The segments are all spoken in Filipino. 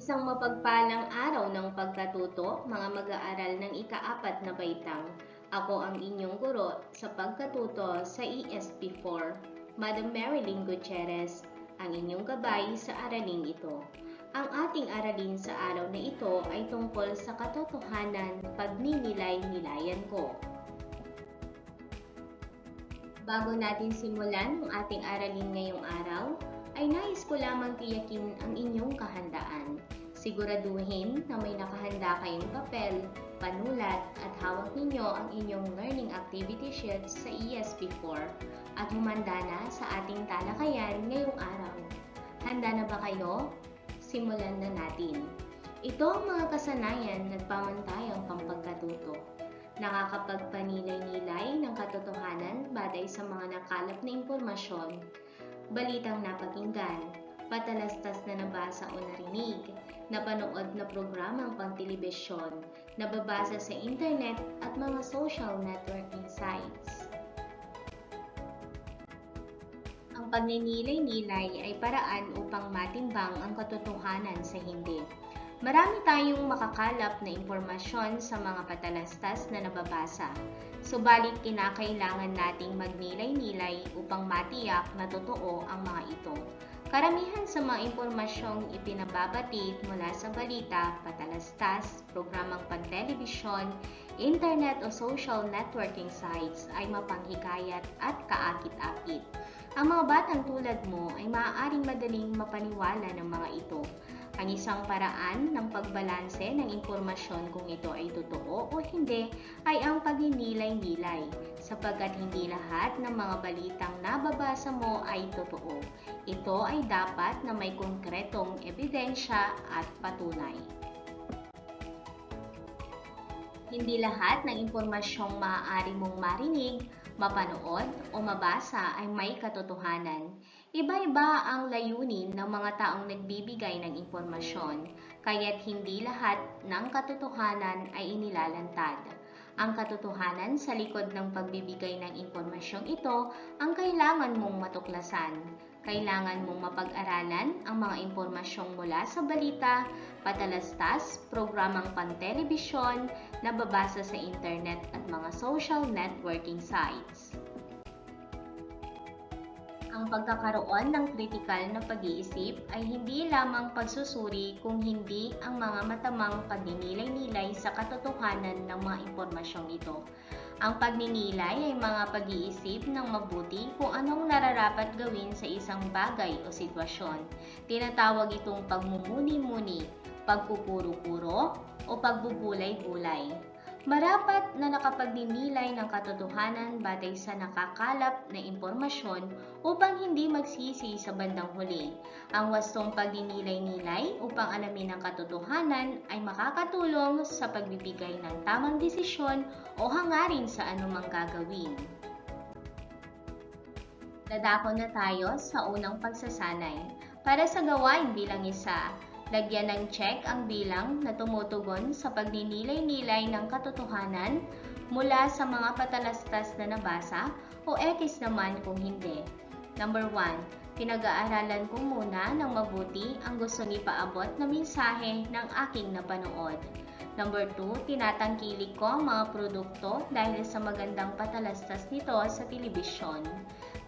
Isang mapagpalang araw ng pagkatuto, mga mag-aaral ng ika-4 na baitang. Ako ang inyong guro sa pagkatuto sa ESP4, Madam Marilyn Gutierrez, ang inyong gabay sa araling ito. Ang ating aralin sa araw na ito ay tungkol sa katotohanan pagninilay-nilayan ko. Bago natin simulan ang ating aralin ngayong araw, ay nais ko lamang tiyakin ang inyong kahandaan. Siguraduhin na may nakahanda kayong papel, panulat at hawak ninyo ang inyong learning activity sheets sa ESP4 at humanda na sa ating talakayan ngayong araw. Handa na ba kayo? Simulan na natin. Ito ang mga kasanayan at pamantayang pampagkatuto. Nakakapagpanilay-nilay ng katotohanan batay sa mga nakalap na impormasyon, balitang napakinggan, patalastas na nabasa o narinig, napanood na programang pangtelebisyon, nababasa sa internet at mga social networking sites. Ang pagninilay-nilay ay paraan upang matimbang ang katotohanan sa hindi. Marami tayong makakalap na impormasyon sa mga patalastas na nababasa, subalit kinakailangan nating magnilay-nilay upang matiyak na totoo ang mga ito. Karamihan sa mga impormasyong ipinababatid mula sa balita, patalastas, programang pantelebisyon, internet o social networking sites ay mapanghikayat at kaakit-akit. Ang mga batang tulad mo ay maaaring madaling mapaniwala ng mga ito. Ang isang paraan ng pagbalanse ng impormasyon kung ito ay totoo o hindi ay ang pagninilay-nilay, sapagkat hindi lahat ng mga balitang nababasa mo ay totoo. Ito ay dapat na may konkretong ebidensya at patunay. Hindi lahat ng impormasyong maaari mong marinig, mapanood o mabasa ay may katotohanan. Iba-iba ang layunin ng mga taong nagbibigay ng impormasyon, kaya't hindi lahat ng katotohanan ay inilalantad. Ang katotohanan sa likod ng pagbibigay ng impormasyong ito ang kailangan mong matuklasan. Kailangan mong mapag-aralan ang mga impormasyong mula sa balita, patalastas, programang pantelebisyon, nababasa sa internet at mga social networking sites. Ang pagkakaroon ng kritikal na pag-iisip ay hindi lamang pagsusuri kung hindi ang mga matamang pagninilay-nilay sa katotohanan ng mga impormasyong ito. Ang pagninilay ay mga pag-iisip ng mabuti kung anong nararapat gawin sa isang bagay o sitwasyon. Tinatawag itong pagmumuni-muni, pagpupuro-puro o pagbubulay-bulay. Marapat na nakapagninilay ng katotohanan batay sa nakakalap na impormasyon upang hindi magsisi sa bandang huli. Ang wastong pagninilay-nilay upang alamin ang katotohanan ay makakatulong sa pagbibigay ng tamang desisyon o hangarin sa anumang gagawin. Dadako na tayo sa unang pagsasanay. Para sa gawain bilang isa, lagyan ng check ang bilang na tumutugon sa pagninilay-nilay ng katotohanan mula sa mga patalastas na nabasa o X naman kung hindi. Number 1. Pinag-aaralan ko muna ng mabuti ang gustong ipaabot na mensahe ng aking napanood. Number 2. Tinatangkilik ko ang mga produkto dahil sa magandang patalastas nito sa telebisyon.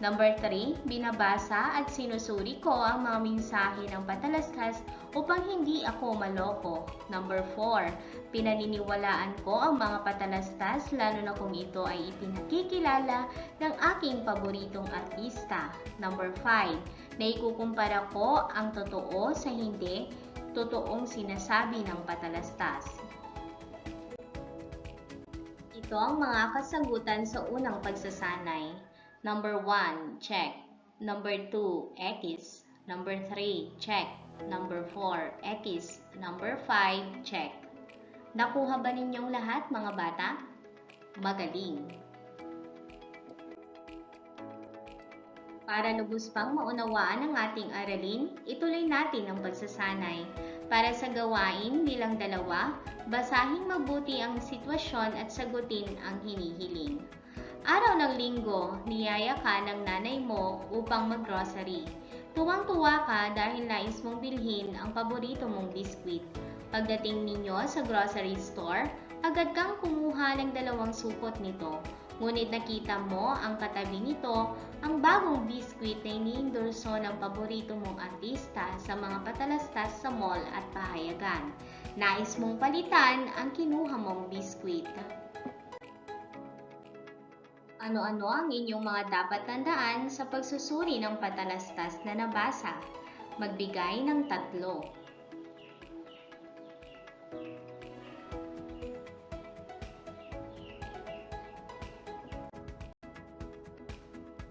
Number 3, binabasa at sinusuri ko ang mga mensahe ng patalastas upang hindi ako maloko. Number 4, pinaniniwalaan ko ang mga patalastas lalo na kung ito ay ipinakikilala ng aking paboritong artista. Number 5, naikukumpara ko ang totoo sa hindi totoong sinasabi ng patalastas. Ito ang mga kasagutan sa unang pagsasanay. Number 1, check. Number 2, X. Number 3, check. Number 4, X. Number 5, check. Nakuha ba ninyong lahat, mga bata? Magaling! Para lubos pang maunawaan ang ating aralin, ituloy natin ang pagsasanay. Para sa gawain bilang 2, basahin mabuti ang sitwasyon at sagutin ang hinihiling. Araw ng linggo, niyaya ka ng nanay mo upang mag-grocery. Tuwang-tuwa ka dahil nais mong bilhin ang paborito mong biskwit. Pagdating ninyo sa grocery store, agad kang kumuha ng 2 supot nito. Ngunit nakita mo ang katabi nito ang bagong biskwit na iniendorso ng paborito mong artista sa mga patalastas sa mall at pahayagan. Nais mong palitan ang kinuha mong biskwit. Ano-ano ang inyong mga dapat tandaan sa pagsusuri ng patalastas na nabasa? Magbigay ng 3.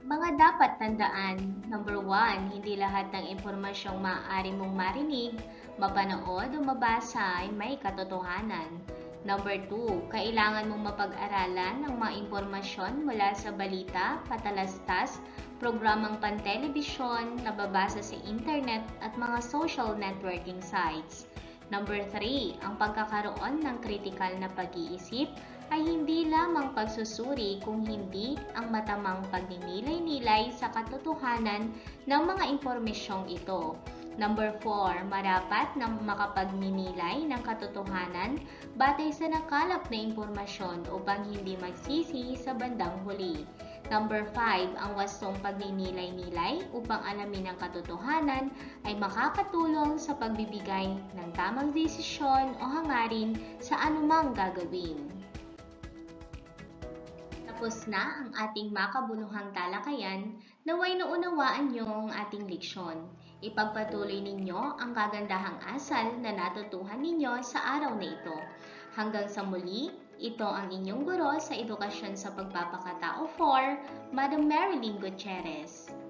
Mga dapat tandaan. Number 1, hindi lahat ng impormasyong maaari mong marinig, mapanood o mabasa ay may katotohanan. Number 2, kailangan mong mapag-aralan ang mga impormasyon mula sa balita, patalastas, programang pantelebisyon, nababasa sa internet at mga social networking sites. Number 3, ang pagkakaroon ng kritikal na pag-iisip ay hindi lamang pagsusuri kung hindi ang matamang pagninilay-nilay sa katotohanan ng mga impormasyong ito. Number 4, marapat na makapagninilay ng katotohanan batay sa nakalap na impormasyon upang hindi magsisi sa bandang huli. Number 5, ang wastong pagninilay-nilay upang alamin ang katotohanan ay makakatulong sa pagbibigay ng tamang desisyon o hangarin sa anumang gagawin. Tapos na ang ating makabuluhang talakayan, naway naunawaan niyo ang ating leksyon. Ipagpatuloy ninyo ang kagandahang asal na natutuhan ninyo sa araw na ito. Hanggang sa muli, ito ang inyong guro sa Edukasyon sa Pagpapakatao 4, Madam Marilyn Gutierrez.